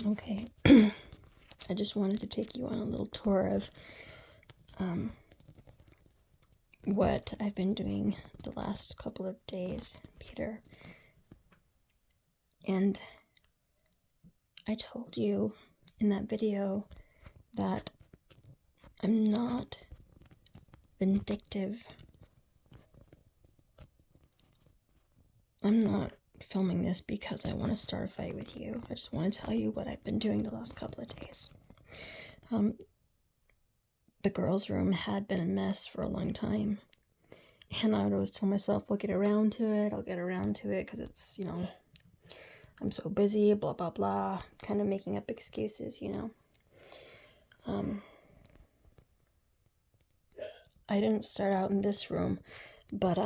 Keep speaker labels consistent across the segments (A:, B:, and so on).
A: Okay, I just wanted to take you on a little tour of what I've been doing the last couple of days, Peter. And I told you in that video that I'm not vindictive. I'm not filming this because I want to start a fight with you. I just want to tell you what I've been doing the last couple of days. The girls' room had been a mess for a long time. And I would always tell myself, I'll get around to it, because it's, I'm so busy, blah, blah, blah, kind of making up excuses, I didn't start out in this room, but,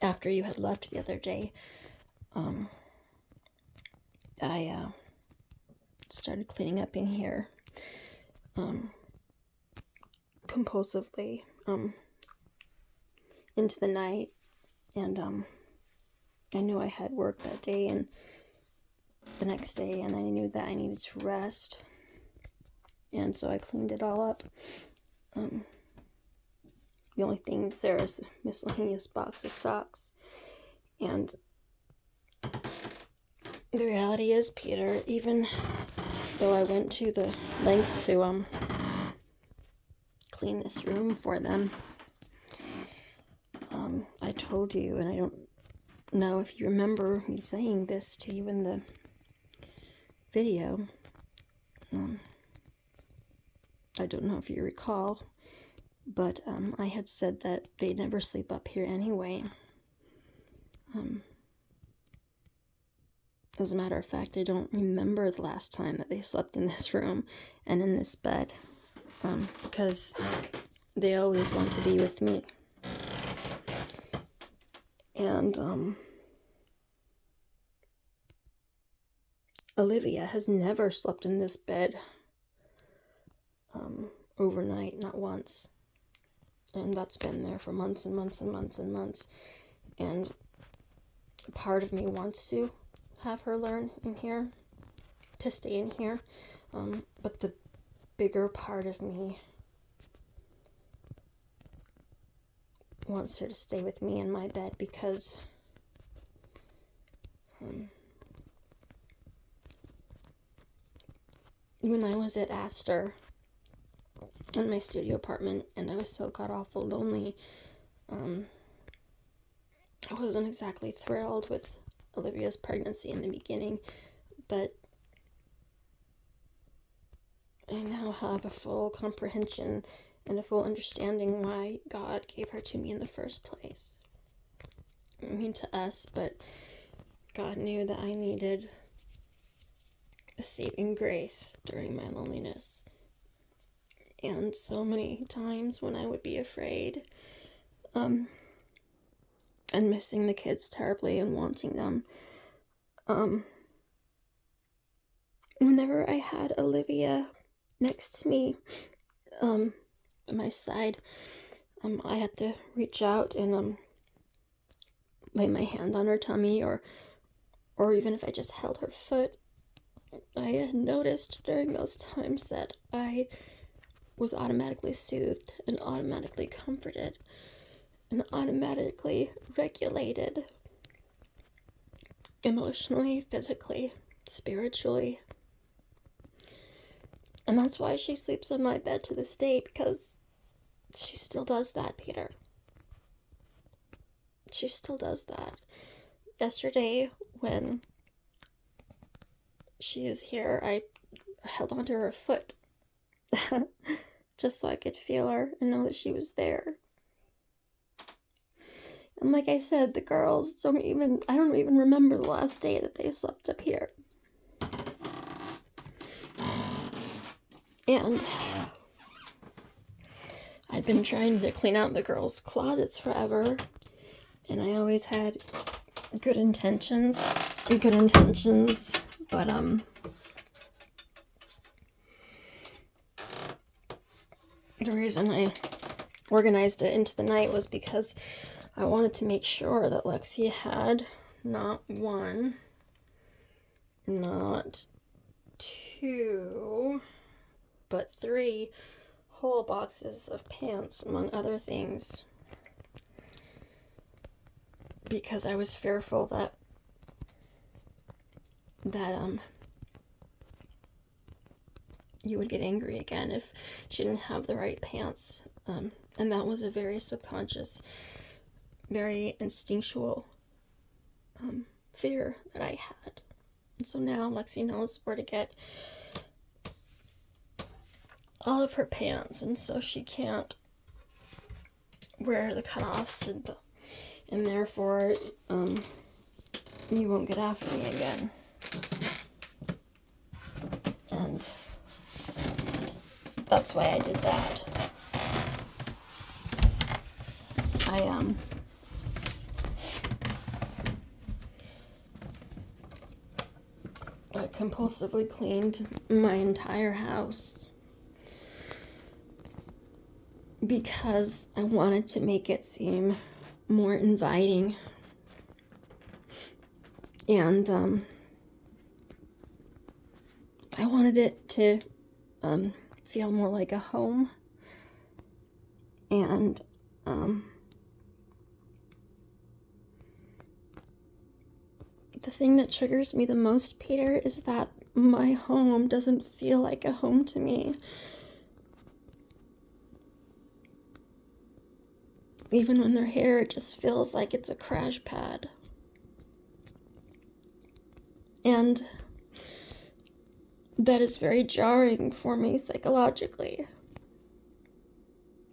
A: after you had left the other day, I, started cleaning up in here, compulsively, into the night, and, I knew I had work that day and the next day, and I knew that I needed to rest, and so I cleaned it all up. The only thing there is a miscellaneous box of socks, and the reality is, Peter, even though I went to the lengths to clean this room for them, I told you, and I don't know if you remember me saying this to you in the video. I don't know if you recall, but I had said that they never sleep up here anyway. As a matter of fact, I don't remember the last time that they slept in this room and in this bed, because they always want to be with me. And Olivia has never slept in this bed overnight, not once. And that's been there for months and months and months and months. And part of me wants to have her learn in here, to stay in here. But the bigger part of me wants her to stay with me in my bed because when I was at Astor in my studio apartment and I was so god-awful lonely, I wasn't exactly thrilled with Olivia's pregnancy in the beginning, but I now have a full comprehension and a full understanding why God gave her to me in the first place. I mean, to us, but God knew that I needed a saving grace during my loneliness. And so many times when I would be afraid, and missing the kids terribly and wanting them, whenever I had Olivia next to me, at my side, I had to reach out and lay my hand on her tummy, or even if I just held her foot. I had noticed during those times that I was automatically soothed and automatically comforted and automatically regulated emotionally, physically, spiritually. And that's why she sleeps in my bed to this day, because she still does that, Peter. She still does that. Yesterday, when she was here, I held onto her foot just so I could feel her and know that she was there. And like I said, the girls I don't even remember the last day that they slept up here. And I'd been trying to clean out the girls' closets forever, and I always had good intentions, but the reason I organized it into the night was because I wanted to make sure that Lexi had not one, not 2, but 3 whole boxes of pants, among other things, because I was fearful that you would get angry again if she didn't have the right pants. And that was a very subconscious, very instinctual fear that I had. And so now Lexi knows where to get all of her pants, and so she can't wear the cutoffs, and therefore you won't get after me again. And that's why I did that. I compulsively cleaned my entire house because I wanted to make it seem more inviting, and I wanted it to feel more like a home. And the thing that triggers me the most, Peter, is that my home doesn't feel like a home to me. Even when they're here, it just feels like it's a crash pad. And that is very jarring for me psychologically,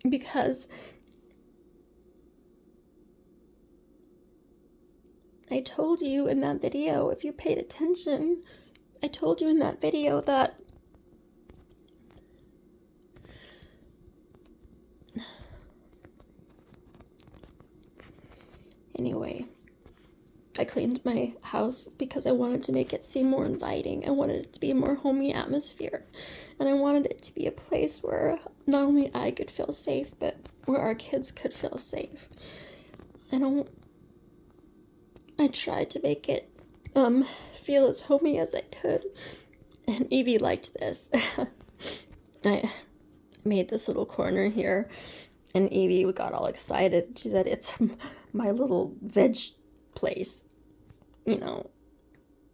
A: because I told you in that video, if you paid attention, I told you in that video that anyway, I cleaned my house because I wanted to make it seem more inviting. I wanted it to be a more homey atmosphere. And I wanted it to be a place where not only I could feel safe, but where our kids could feel safe. I tried to make it feel as homey as I could. And Evie liked this. I made this little corner here, and Evie got all excited. She said, "It's my little veg place." You know,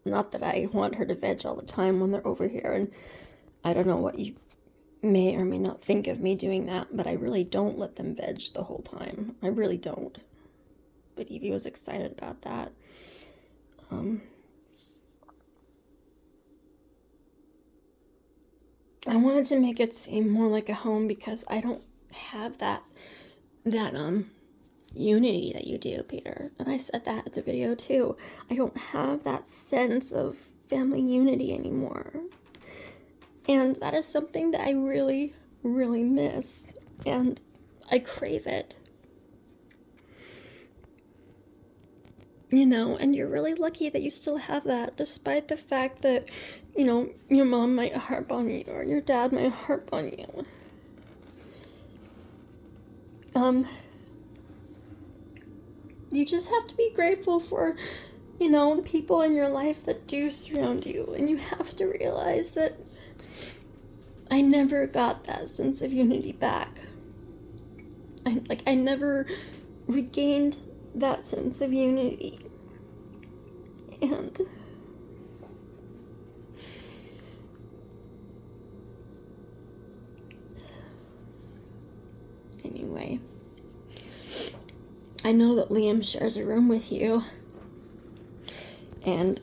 A: not that I want her to veg all the time when they're over here, and I don't know what you may or may not think of me doing that, but I really don't let them veg the whole time. I really don't. But Evie was excited about that. I wanted to make it seem more like a home because I don't have that unity that you do, Peter. And I said that at the video too. I don't have that sense of family unity anymore. And that is something that I really, really miss. And I crave it. You know, and you're really lucky that you still have that, despite the fact that, you know, your mom might harp on you or your dad might harp on you. You just have to be grateful for, you know, the people in your life that do surround you. And you have to realize that I never got that sense of unity back. I never regained that sense of unity. And anyway, I know that Liam shares a room with you, and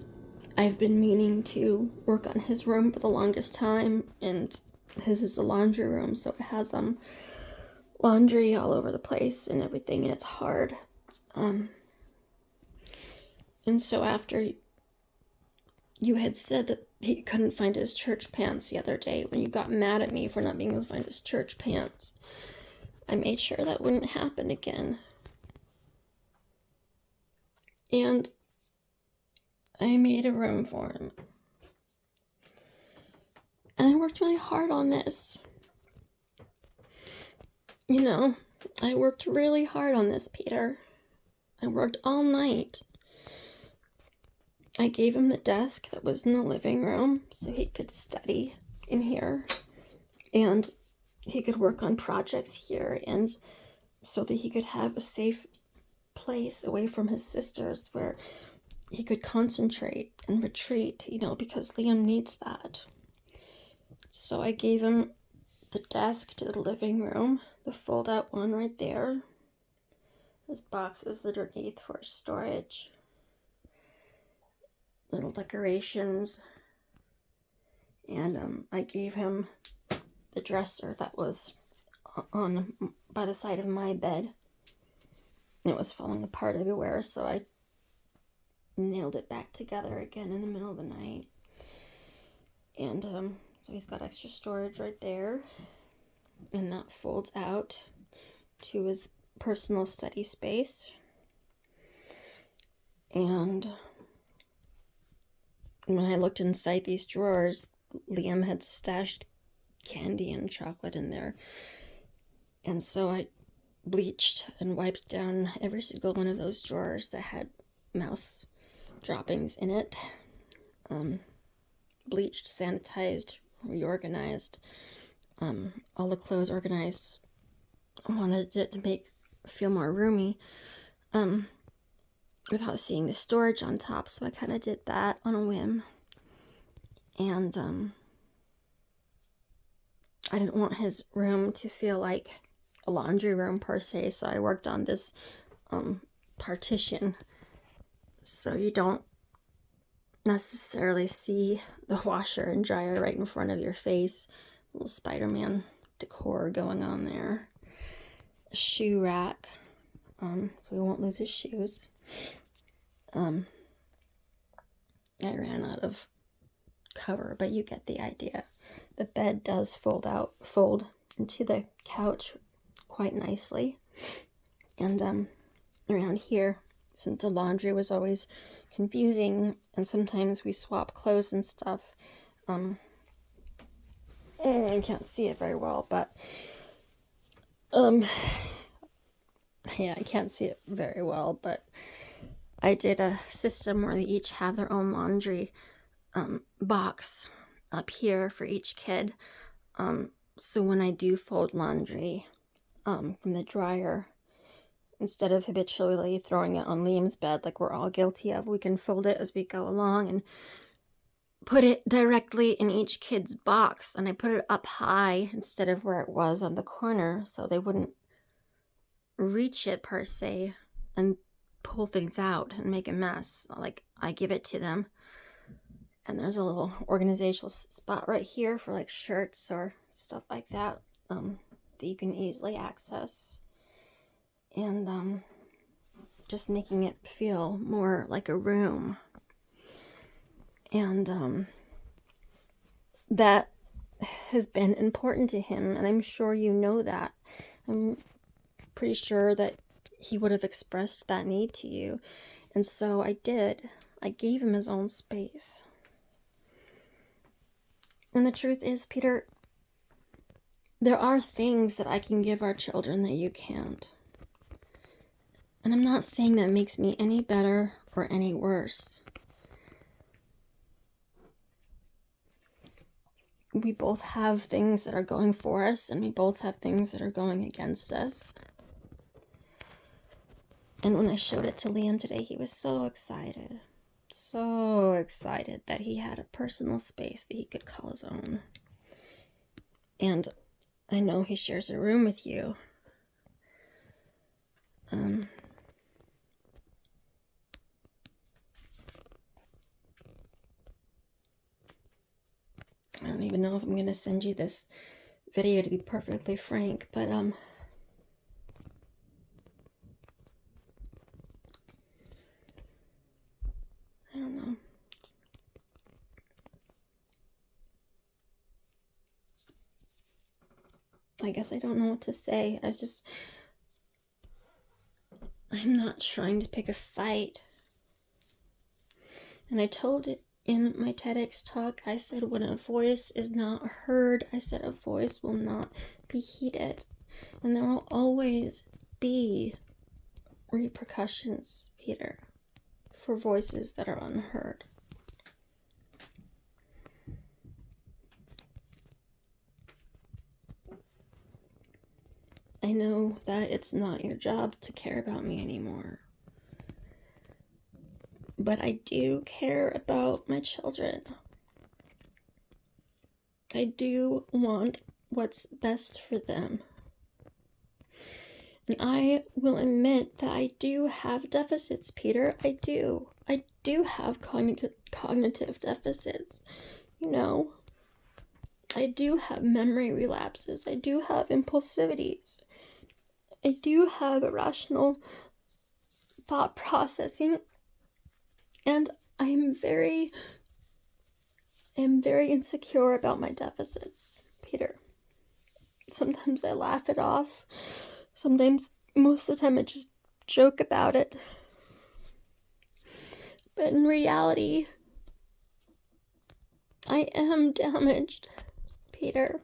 A: I've been meaning to work on his room for the longest time, and his is a laundry room, so it has laundry all over the place and everything, and it's hard. And so after you had said that he couldn't find his church pants the other day, when you got mad at me for not being able to find his church pants, I made sure that wouldn't happen again. And I made a room for him. And I worked really hard on this. You know, I worked really hard on this, Peter. I worked all night. I gave him the desk that was in the living room so he could study in here, and he could work on projects here, and so that he could have a safe place away from his sisters where he could concentrate and retreat, because Liam needs that. So I gave him the desk to the living room, the fold-out one right there. There's boxes underneath for storage, little decorations, and I gave him the dresser that was on by the side of my bed. It was falling apart everywhere, so I nailed it back together again in the middle of the night. And so he's got extra storage right there, and that folds out to his personal study space. And when I looked inside these drawers, Liam had stashed candy and chocolate in there. And so I bleached and wiped down every single one of those drawers that had mouse droppings in it. Bleached, sanitized, reorganized, all the clothes organized. I wanted it to feel more roomy, without seeing the storage on top, so I kind of did that on a whim. And I didn't want his room to feel like a laundry room per se, so I worked on this partition so you don't necessarily see the washer and dryer right in front of your face. Little Spider-Man decor going on there. A shoe rack, so we won't lose his shoes. I ran out of cover, but you get the idea. The bed does fold into the couch quite nicely. And around here, since the laundry was always confusing, and sometimes we swap clothes and stuff, I can't see it very well, but yeah, I can't see it very well, but I did a system where they each have their own laundry box up here for each kid. So when I do fold laundry from the dryer, instead of habitually throwing it on Liam's bed like we're all guilty of, we can fold it as we go along and put it directly in each kid's box. And I put it up high instead of where it was on the corner, so they wouldn't reach it per se and pull things out and make a mess. Like, I give it to them, and there's a little organizational spot right here for like shirts or stuff like that, that you can easily access. And just making it feel more like a room. And that has been important to him, and I'm sure you know that. I'm pretty sure that he would have expressed that need to you. And so I did. I gave him his own space. And the truth is, Peter, there are things that I can give our children that you can't. And I'm not saying that makes me any better or any worse. We both have things that are going for us, and we both have things that are going against us. And when I showed it to Liam today, he was so excited that he had a personal space that he could call his own. And I know he shares a room with you. I don't even know if I'm going to send you this video, to be perfectly frank, but I don't know. I guess I don't know what to say. I'm not trying to pick a fight. And I told it in my TEDx talk. I said, when a voice is not heard, I said a voice will not be heeded. And there will always be repercussions, Peter, for voices that are unheard. I know that it's not your job to care about me anymore. But I do care about my children. I do want what's best for them. And I will admit that I do have deficits, Peter. I do. I do have cognitive deficits. You know, I do have memory relapses. I do have impulsivities. I do have irrational thought processing. And I am very insecure about my deficits, Peter. Sometimes I laugh it off. Sometimes, most of the time, I just joke about it. But in reality, I am damaged, Peter.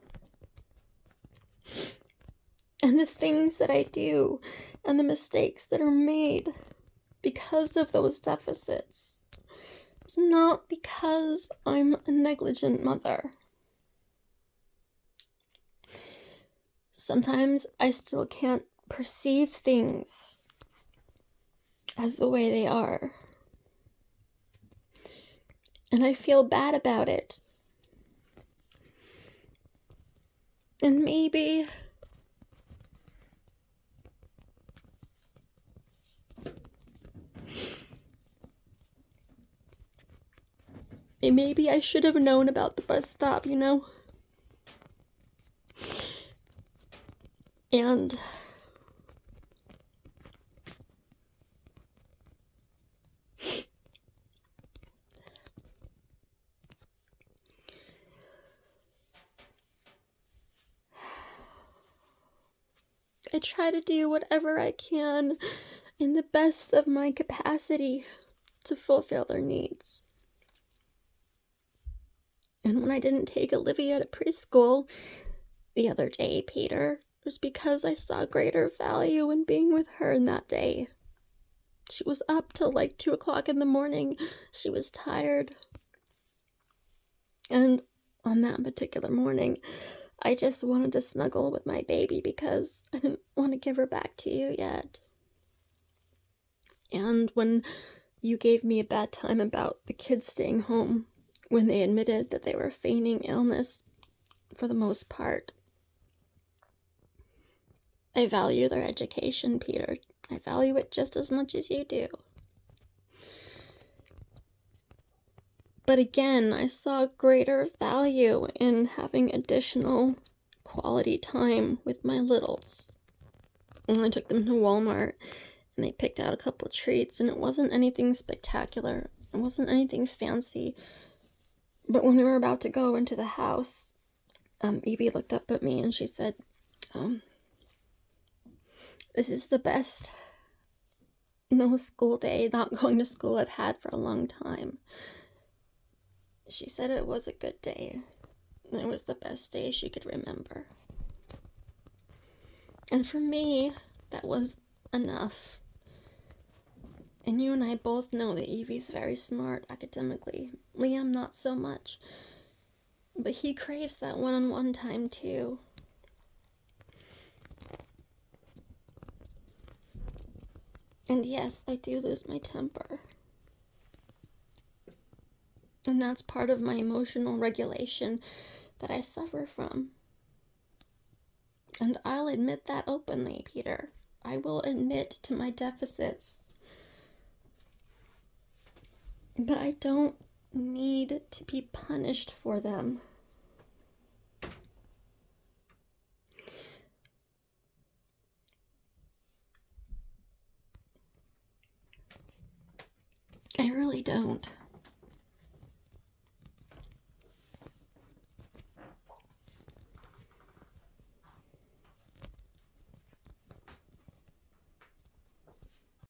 A: And the things that I do and the mistakes that are made because of those deficits, it's not because I'm a negligent mother. Sometimes I still can't perceive things as the way they are. And I feel bad about it. And maybe I should have known about the bus stop, you know? And I try to do whatever I can in the best of my capacity to fulfill their needs. And when I didn't take Olivia to preschool the other day, Peter, it was because I saw greater value in being with her in that day. She was up till like 2 o'clock in the morning. She was tired. And on that particular morning, I just wanted to snuggle with my baby because I didn't want to give her back to you yet. And when you gave me a bad time about the kids staying home, when they admitted that they were feigning illness for the most part, I value their education, Peter. I value it just as much as you do. But again, I saw greater value in having additional quality time with my littles. And I took them to Walmart, and they picked out a couple of treats, and it wasn't anything spectacular. It wasn't anything fancy. But when we were about to go into the house, Evie looked up at me and she said, this is the best no school day, not going to school I've had for a long time. She said it was a good day. It was the best day she could remember. And for me, that was enough. And you and I both know that Evie's very smart academically. Liam, not so much. But he craves that one-on-one time, too. And yes, I do lose my temper. And that's part of my emotional regulation that I suffer from. And I'll admit that openly, Peter. I will admit to my deficits. But I don't need to be punished for them. I really don't.